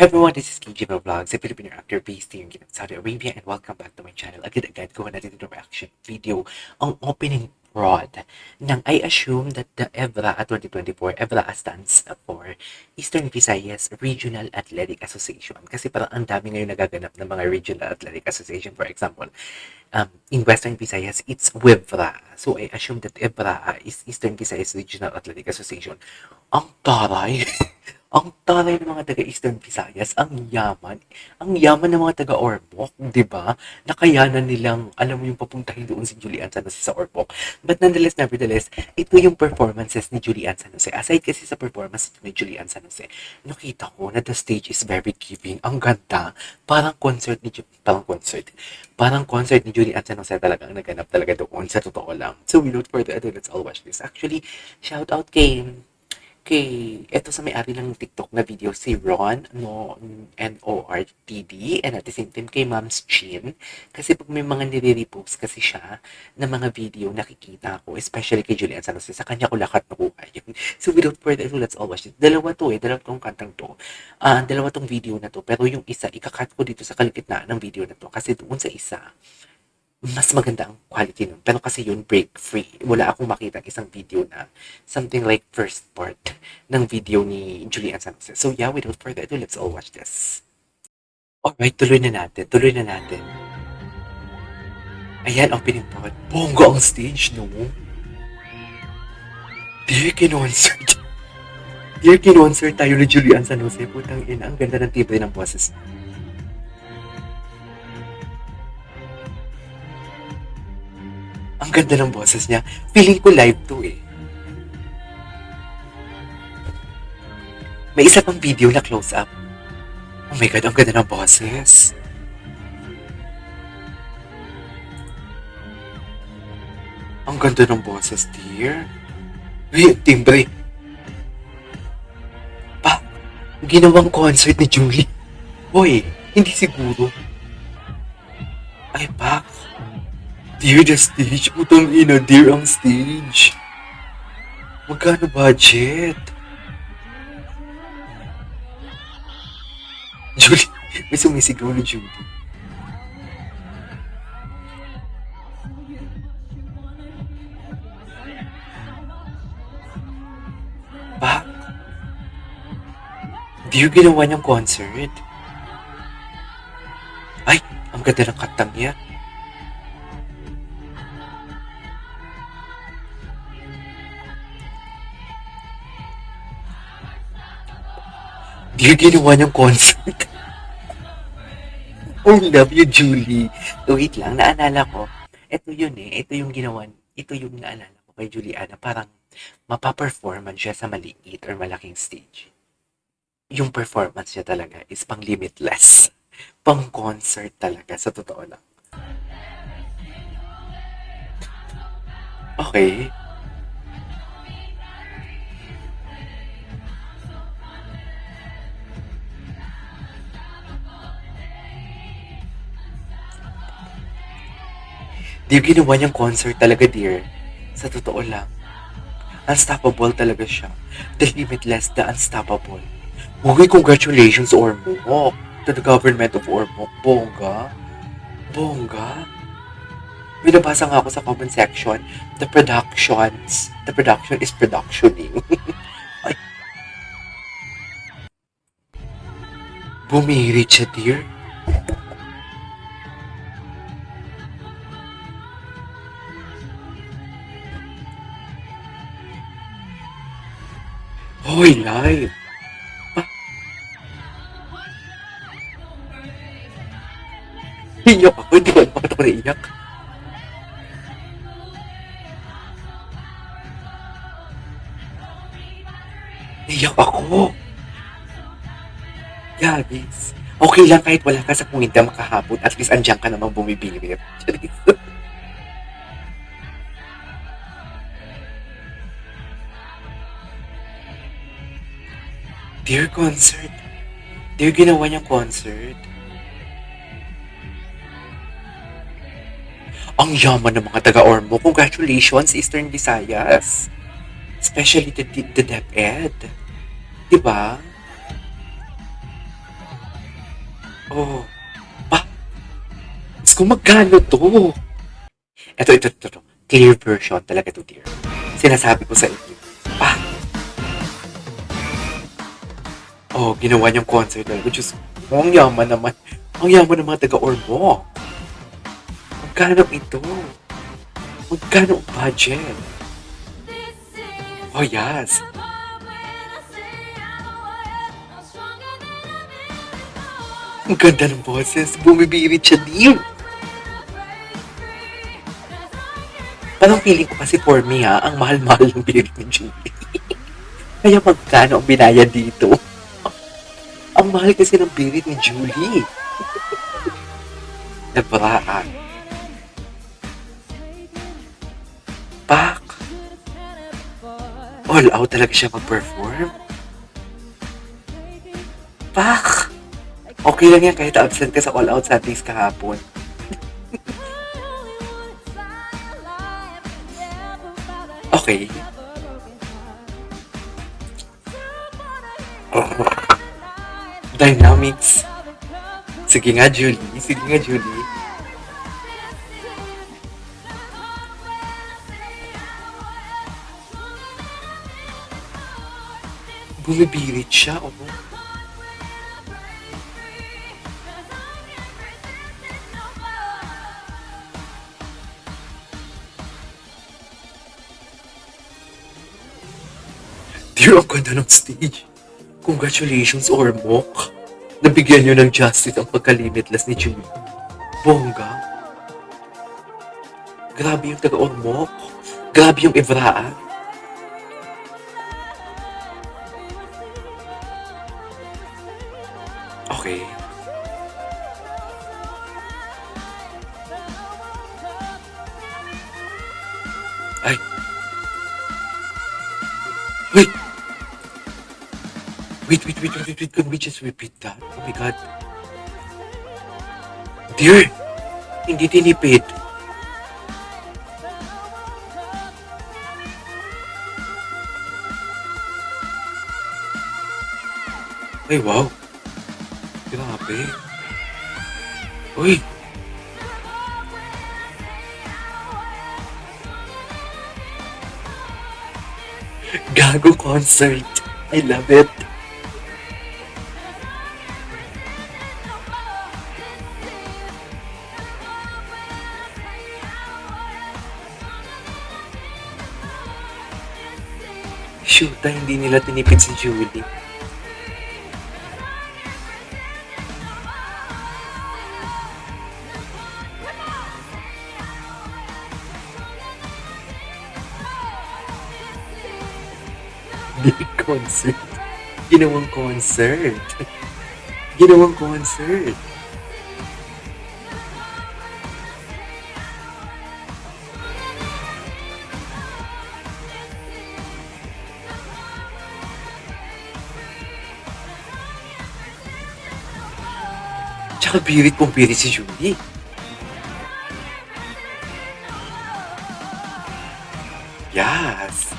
Hi everyone, this is KGM Vlogs, a Filipino actor based here in Saudi Arabia, and welcome back to my channel. Agad-agad gawa natin ito reaction video ang opening prod ng I assume that the EVRA 2024, EVRA stands for Eastern Visayas Regional Athletic Association. Kasi parang ang dami ngayon nagaganap ng mga Regional Athletic Association. For example, in Western Visayas, it's WIVRA. So I assume that EVRA is Eastern Visayas Regional Athletic Association. Ang taray! Ang taray ng mga taga-Eastern Visayas, ang yaman. Ang yaman ng mga taga-Ormoc, di ba? Nakayanan nilang, alam mo yung papuntahin doon si Julian San Jose sa Ormoc. But nevertheless, ito yung performances ni Julian San Jose. Aside kasi sa performance ni Julian San Jose, nakita ko na the stage is very giving. Ang ganda. Parang concert ni Julian San Jose talagang naganap talaga doon sa totoo lang. So without further ado, let's all watch this. Actually, shout out eto sa may-ari ng TikTok na video, si Ron, Nortd, and at the same time kay Moms Chin. Kasi pag may mga nire-repost kasi siya na mga video, nakikita ko, especially kay Julian San Jose, sa kanya ko lahat nakuha yun. So without further ado, let's all watch it. Dalawa tong kantang to. Dalawa tong video na to, pero yung isa, ikakat ko dito sa kalagitnaan ng video na to. Kasi doon sa isa, mas maganda ang quality nun. Pero kasi yun, break free. Wala akong makita isang video na something like first part ng video ni Julian San Jose. So yeah, without further ado, let's all watch this. Alright, tuloy na natin. Ayan, opening part. Bongga ang stage, no? Dear kinonsert tayo ni Julian San Jose. Putang ina, ang ganda ng tibre ng boses. Ang ganda ng boses niya. Feeling ko live to eh. May isa pang video na close up. Oh my God, ang ganda ng boses. Ang ganda ng boses, dear. Uy, timbre. Ginawang concert ni Julie. Hoy, hindi siguro. Ay, Dear, the stage. Putang ina, dear ang stage. Magkano budget? Julie, may sumisigaw ni Julie. Dear, ginawa niyang concert. Ay, ang ganda ng kantang niya. Dear, ginawa niyang concert. Oh, love you, Julie. Wait lang, naalala ko. Ito yun eh. Ito yung naalala ko kay Juliana. Parang mapaperforman siya sa maliit or malaking stage. Yung performance niya talaga is pang limitless. Pang concert talaga, sa totoo lang. Okay. Dear, ginawa niyang concert talaga, dear. Sa totoo lang. Unstoppable talaga siya. The limitless, the unstoppable. Uy, congratulations, Ormoc. To the government of Ormoc. Bongga. May nabasa nga ako sa comment section. The production is productioning. Ay, bumirit siya, dear. Hoy, live. Iyak ako, hindi ko alam bakit ako naiyak. Iyak ako. Gabis. Okay lang kahit wala ka sa puwinta makahapon, at least andyan ka namang bumibirit. Dear concert. Dear, ginawa niyang concert. Ang yaman ng mga taga-Ormoc. Congratulations, Eastern Visayas. Especially the DepEd. Diba? Oh, pa, Diyos ko, magkano to? Ito. Clear version talaga to, dear. Sinasabi ko sa inyo. Pa, ginawa niyang concert talaga. Diyos ko, ang yaman naman. Ang yaman ng mga taga-Ormoc. Magkano ito? Magkano ang budget? Oh, yes. Ang ganda ng boses. Bumibirit siya, dear. Parang feeling ko kasi for me ang mahal-mahal ng birit ni Julie. Kaya magkano ang binayad dito? Ang mahal kasi ng birit ni Julie. Nabraan. Pak. All out talaga siya mag-perform. Pak. Okay lang yan kahit absent ka sa all out Sundays kahapon. Okay. Dynamics. Sige nga, Julie. Bumibirit siya, Dear, ang ganda ng stage. Congratulations, Ormoc. Nabigyan niyo ng justice ang pagka-limitless ni Julie. Bongga. Grabe yung taga-Ormoc. Grabe yung Evraan. Okay. Ay. Wait. Could we just repeat that? Oh my God. Dear, hindi tinipid. Ay, wow. Grabe. Uy. Gago concert. I love it. Shoot, hindi nila tinipid si Julie. Big concert. Ginawang concert. Tsaka birit kong birit si Julie. Yes.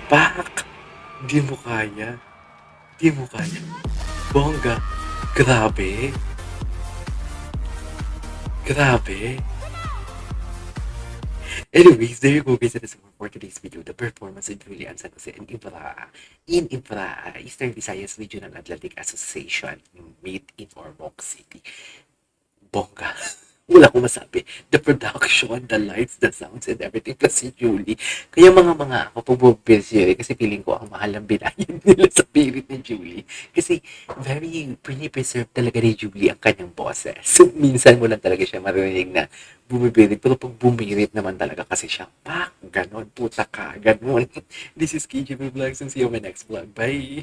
Pak! Di mo kaya. Bongga. Grabe. Anyways, there you go guys. That is more for today's video. The performance of Julian San Jose in Ibra, Eastern Visayas Regional Athletic Association, meet in Ormoc City. Bongga. Wala akong masabi. The production, the lights, the sounds, and everything. Plus si Julie. Kaya mga ako pag-bubilsyo kasi feeling ko ang mahal ng binayad nila sa pirit ni Julie. Kasi very preserved talaga ni Julie ang kanyang boses. So, minsan mo lang talaga siya marinig na bumibirit. Pero pag bumirit naman talaga kasi siya, pak, ganon, puta ka, ganon. This is KJB Vlogs and see you on my next vlog. Bye!